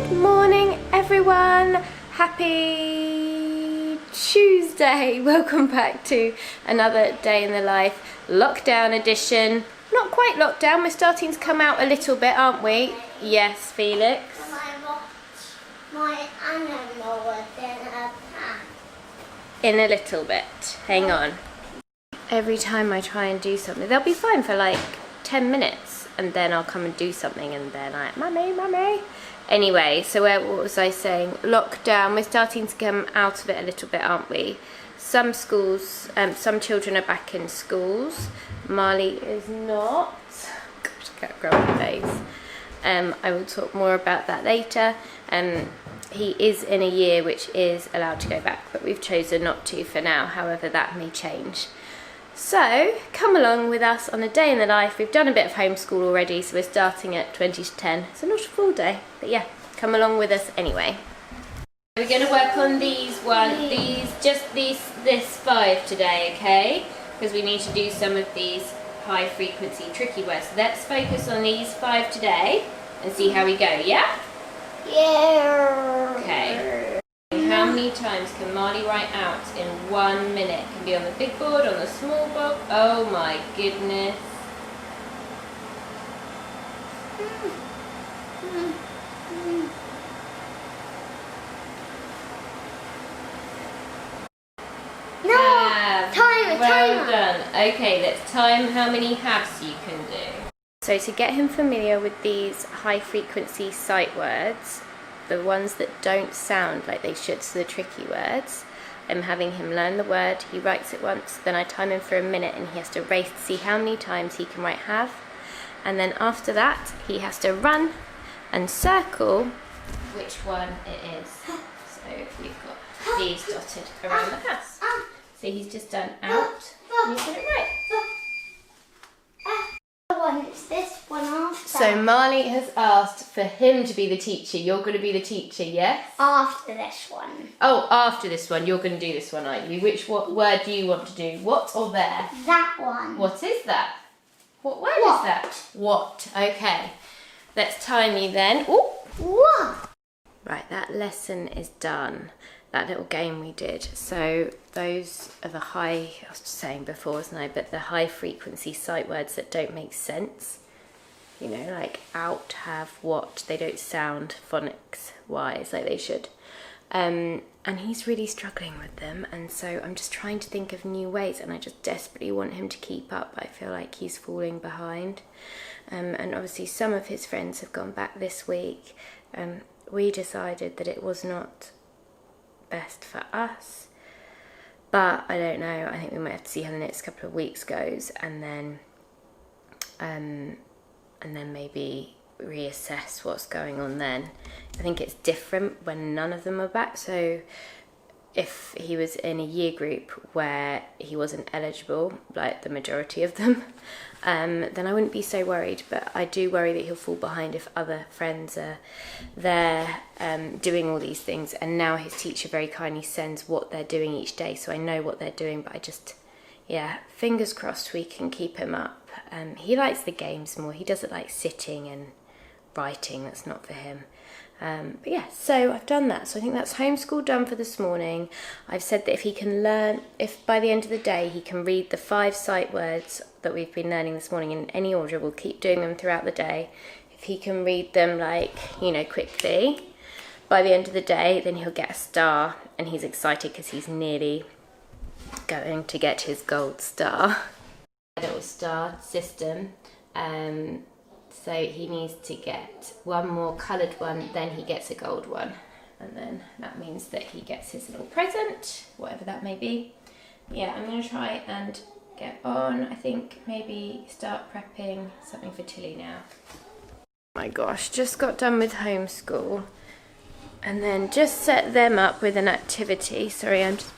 Good morning, everyone. Happy Tuesday. Welcome back to another day in the life, lockdown edition. Not quite lockdown, we're starting to come out a little bit, aren't we? Yes, Felix. And I watched my animal within a pan. In a little bit. Hang on. Every time I try and do something, they'll be fine for like 10 minutes and then I'll come and do something and they're like, Mummy, Mummy. Anyway, so what was I saying? Lockdown, we're starting to come out of it a little bit, aren't we? Some schools, some children are back in schools. Marley is not. Gosh, I got a grumpy face. I will talk more about that later. He is in a year which is allowed to go back, but we've chosen not to for now. However, that may change. So, come along with us on a day in the life. We've done a bit of homeschool already, so we're starting at 20 to 10. So not a full day, but yeah, come along with us anyway. We're going to work on this 5 today, okay? Because we need to do some of these high frequency tricky words. So let's focus on these 5 today and see how we go, yeah? Yeah. Okay. How many times can Marley write out in 1 minute? Can be on the big board, on the small board. Oh my goodness. No, timer. Well done. Okay, let's time how many halves you can do. So to get him familiar with these high frequency sight words, the ones that don't sound like they should, so the tricky words, I'm having him learn the word, he writes it once, then I time him for a minute and he has to race to see how many times he can write have, and then after that he has to run and circle which one it is. So we've got these dotted around the house. So he's just done out and he's got it right. It's this one after. So Marley has asked for him to be the teacher. You're going to be the teacher, yes? After this one. Oh, after this one. You're going to do this one, aren't you? What word do you want to do? What or there? That one. What is that? What word is that? What. Okay. Let's time you then. Ooh. What? Right, that lesson is done. That little game we did. So those are the high, I was saying before, wasn't I? But the high frequency sight words that don't make sense. You know, like out, have, what. They don't sound phonics wise like they should. And he's really struggling with them. And so I'm just trying to think of new ways and I just desperately want him to keep up. I feel like he's falling behind. And obviously some of his friends have gone back this week. We decided that it was not best for us, but I don't know. I think we might have to see how the next couple of weeks goes, and then maybe reassess what's going on then. I think it's different when none of them are back. So if he was in a year group where he wasn't eligible, like the majority of them, then I wouldn't be so worried. But I do worry that he'll fall behind if other friends are there doing all these things. And now his teacher very kindly sends what they're doing each day, so I know what they're doing. But I just, yeah, fingers crossed we can keep him up. He likes the games more. He doesn't like sitting and writing. That's not for him. But yeah, so I've done that. So I think that's homeschool done for this morning. I've said that if he can learn, if by the end of the day he can read the 5 sight words that we've been learning this morning in any order, we'll keep doing them throughout the day. If he can read them quickly, by the end of the day, then he'll get a star and he's excited because he's nearly going to get his gold star. A little star system. So he needs to get one more coloured one, then he gets a gold one. And then that means that he gets his little present, whatever that may be. Yeah, I'm going to try and get on. I think maybe start prepping something for Tilly now. My gosh, just got done with homeschool. And then just set them up with an activity. Sorry, I'm just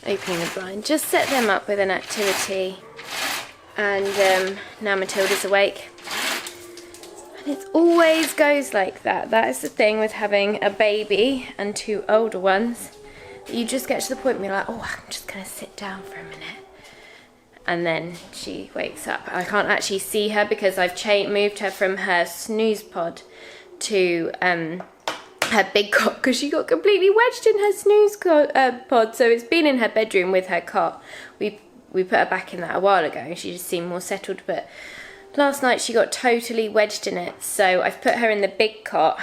opening the blind. Just set them up with an activity. And now Matilda's awake. It always goes like that. That is the thing with having a baby and 2 older ones. You just get to the point where you're like, oh, I'm just going to sit down for a minute. And then she wakes up. I can't actually see her because I've moved her from her snooze pod to her big cot because she got completely wedged in her snooze pod. So it's been in her bedroom with her cot. We put her back in that a while ago and she just seemed more settled, but last night she got totally wedged in it. So I've put her in the big cot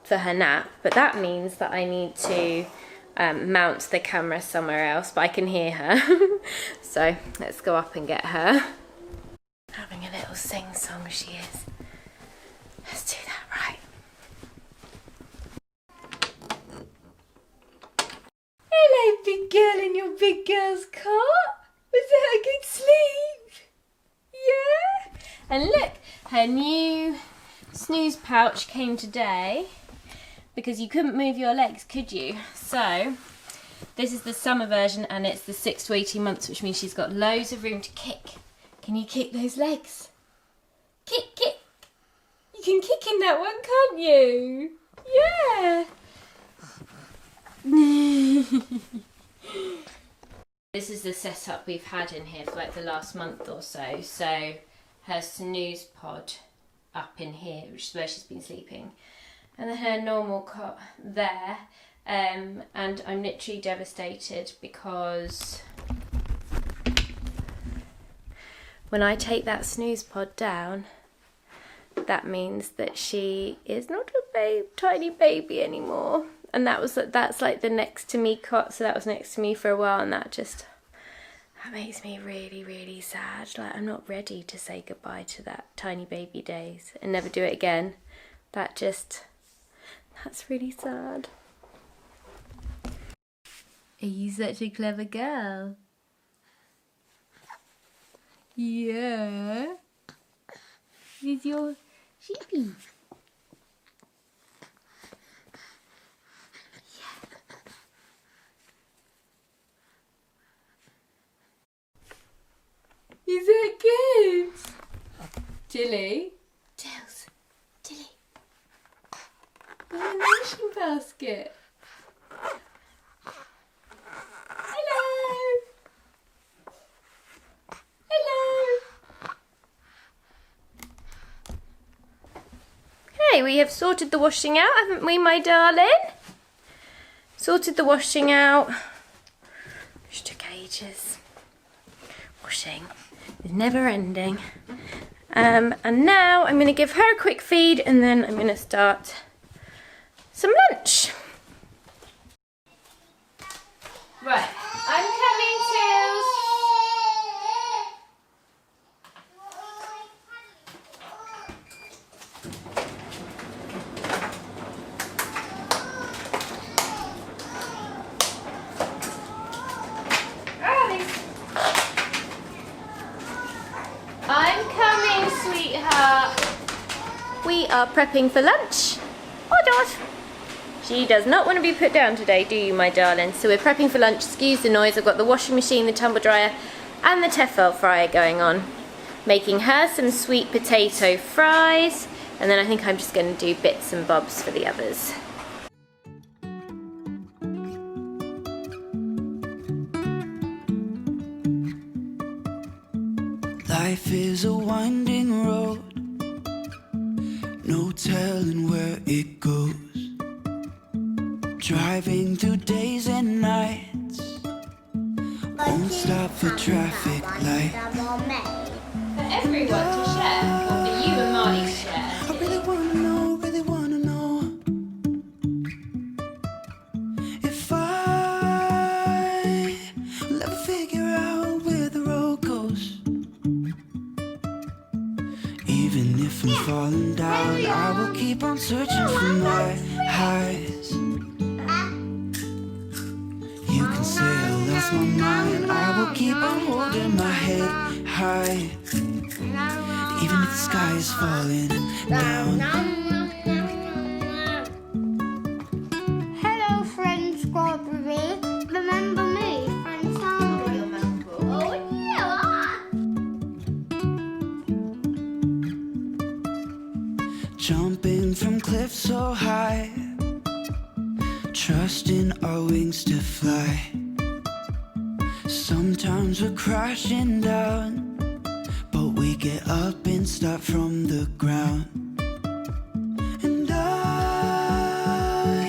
for her nap, but that means that I need to mount the camera somewhere else, but I can hear her. So let's go up and get her. Having a little sing-song she is. Let's do that, right. Hello, big girl in your big girl's cot. Was that a good sleep? Yeah? And look, her new snooze pouch came today because you couldn't move your legs, could you? So this is the summer version and it's the 6 to 18 months, which means she's got loads of room to kick. Can you kick those legs? Kick, kick. You can kick in that one, can't you? Yeah. This is the setup we've had in here for like the last month or so. So her snooze pod up in here, which is where she's been sleeping, and then her normal cot there. And I'm literally devastated because when I take that snooze pod down, that means that she is not a tiny baby anymore. And that's like the next to me cot, so that was next to me for a while, and that makes me really, really sad. Like, I'm not ready to say goodbye to that tiny baby days and never do it again. That's really sad. Are you such a clever girl? Yeah. Is your sheepy? Is that good? Tilly? Tails. Tilly. Got a washing basket. Hello. Hello. Okay, we have sorted the washing out, haven't we, my darling? Sorted the washing out. Which took ages. Washing is never ending. And now I'm going to give her a quick feed and then I'm going to start some lunch. Right, I'm coming, Tails. I'm coming, sweetheart. We are prepping for lunch. Oh, Dot. She does not want to be put down today, do you, my darling? So we're prepping for lunch. Excuse the noise. I've got the washing machine, the tumble dryer, and the Tefal fryer going on. Making her some sweet potato fries, and then I think I'm just going to do bits and bobs for the others. Life is a winding road, no telling where it goes. Driving through days and nights, won't stop for traffic light. For everyone to share, or for you and Marley to share? I really wanna know if I will ever figure out where the road goes. Even if I'm falling down, I will keep on searching for my highs. You can say I lost my mind, I will keep on holding my head high. Even if the sky is falling down. Hello, friend Strawberry. Remember me, friend Strawberry? Oh, yeah. Jumping from cliffs so high, trusting our wings to fly. Sometimes we're crashing down, but we get up and start from the ground. And I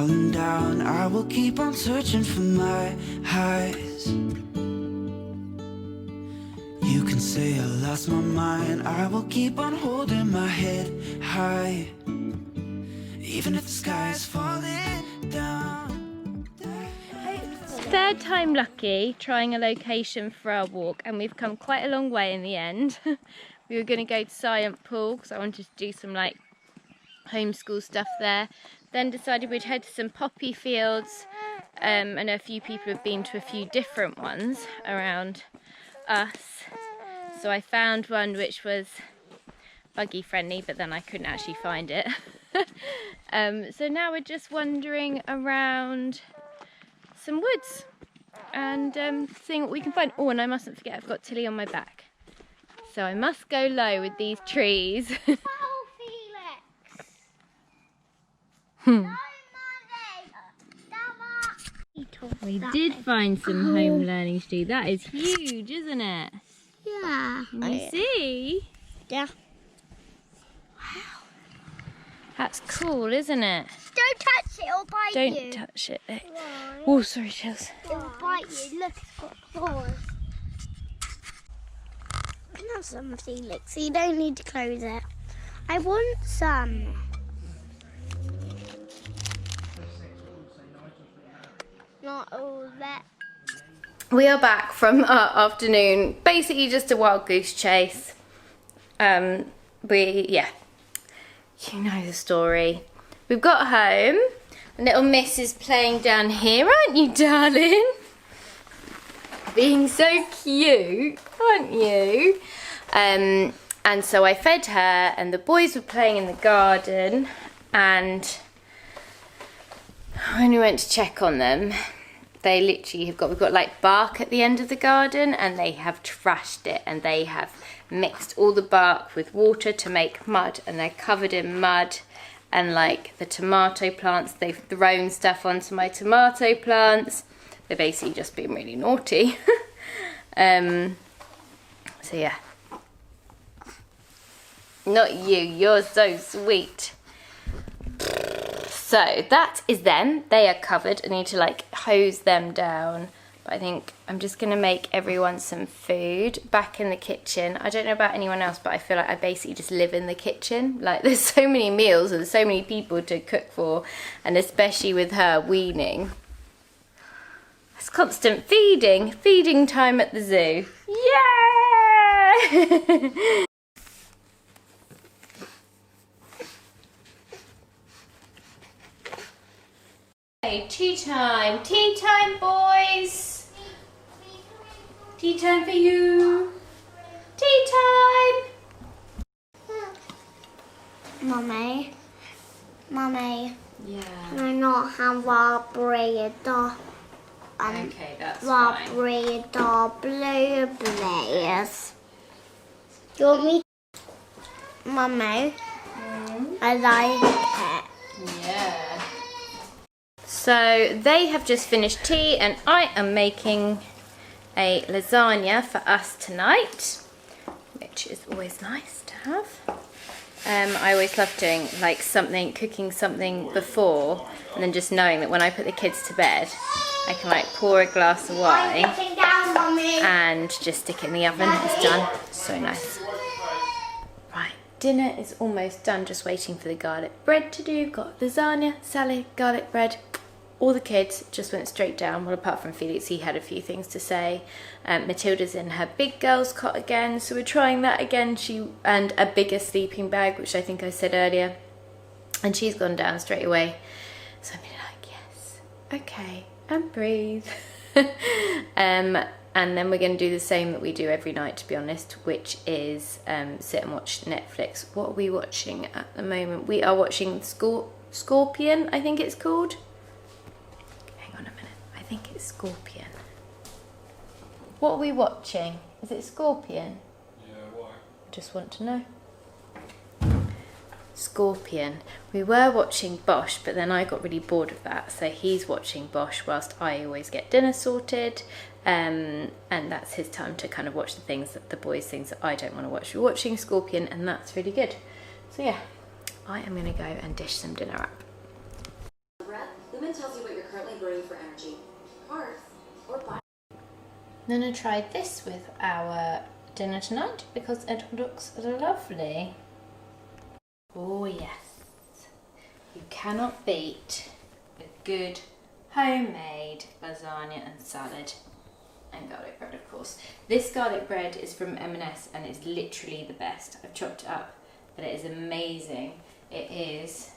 falling down, I will keep on searching for my highs. You can say I lost my mind, I will keep on holding my head high, even if the sky is falling down. Third time lucky trying a location for our walk, and we've come quite a long way in the end. We were going to go to Science Pool because I wanted to do some like homeschool stuff there, then decided we'd head to some poppy fields. I know a few people have been to a few different ones around us, so I found one which was buggy friendly, but then I couldn't actually find it. So now we're just wandering around some woods and seeing what we can find. Oh, and I mustn't forget I've got Tilly on my back, so I must go low with these trees. We did find some home learning to do. That is huge, isn't it? Yeah. Can you see? Yeah. Wow. That's cool, isn't it? Don't touch it, it'll bite you. Don't touch it. Oh, sorry, Chills. It'll bite you. Look, it's got claws. You can have some, Felix, so you don't need to close it. I want some. Not all that. We are back from our afternoon, basically just a wild goose chase. You know the story. We've got home. Little Miss is playing down here, aren't you, darling? Being so cute, aren't you? And so I fed her, and the boys were playing in the garden, and when we went to check on them, they literally we've got like bark at the end of the garden, and they have trashed it, and they have mixed all the bark with water to make mud, and they're covered in mud. And like the tomato plants, they've thrown stuff onto my tomato plants. They've basically just been really naughty. So yeah. Not you, you're so sweet. So that is them. They are covered. I need to like hose them down. But I think I'm just going to make everyone some food back in the kitchen. I don't know about anyone else, but I feel like I basically just live in the kitchen. Like there's so many meals and there's so many people to cook for. And especially with her weaning. It's constant feeding. Feeding time at the zoo. Yeah! Hey, tea time, boys. Tea time for you. Tea time. Mummy. Yeah. Can I not have our bread? Okay, that's our fine. bread, blueberries. Do you want me? Mummy. I like it. Yeah. So they have just finished tea, and I am making a lasagna for us tonight, which is always nice to have. I always love doing like cooking something before, and then just knowing that when I put the kids to bed, I can like pour a glass of wine and just stick it in the oven. It's done. So nice. Right, dinner is almost done. Just waiting for the garlic bread to do. Got lasagna, salad, garlic bread. All the kids just went straight down, well apart from Felix, he had a few things to say. Matilda's in her big girl's cot again, so we're trying that again. And a bigger sleeping bag, which I think I said earlier. And she's gone down straight away. So I'm like, yes, okay, and breathe. And then we're going to do the same that we do every night, to be honest, which is sit and watch Netflix. What are we watching at the moment? We are watching Scorpion, I think it's called. I think it's Scorpion. What are we watching? Is it Scorpion? Yeah, why? I just want to know. Scorpion. We were watching Bosch, but then I got really bored of that. So he's watching Bosch whilst I always get dinner sorted. And that's his time to kind of watch the things that I don't want to watch. We're watching Scorpion, and that's really good. So yeah, I am going to go and dish some dinner up. The Movement tells you what you're currently burning for energy. Carbs or body. Then I tried this with our dinner tonight because it looks lovely. Oh yes, you cannot beat a good homemade lasagna and salad. And garlic bread, of course. This garlic bread is from M&S and it's literally the best. I've chopped it up, but it is amazing. It is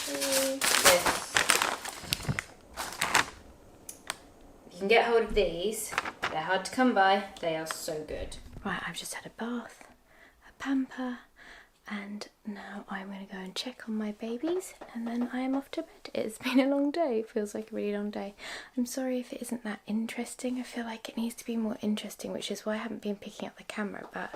this. You can get hold of these. They're hard to come by. They are so good. Right, I've just had a bath, a pamper, and now I'm going to go and check on my babies and then I am off to bed. It's been a long day. It feels like a really long day. I'm sorry if it isn't that interesting. I feel like it needs to be more interesting, which is why I haven't been picking up the camera, but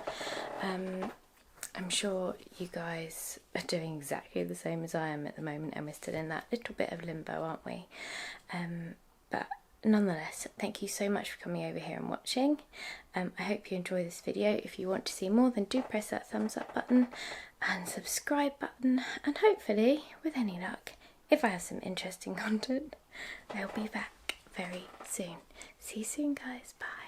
I'm sure you guys are doing exactly the same as I am at the moment, and we're still in that little bit of limbo, aren't we? But nonetheless, thank you so much for coming over here and watching. I hope you enjoy this video. If you want to see more, then do press that thumbs up button and subscribe button, and hopefully, with any luck, if I have some interesting content, I'll be back very soon. See you soon, guys. Bye.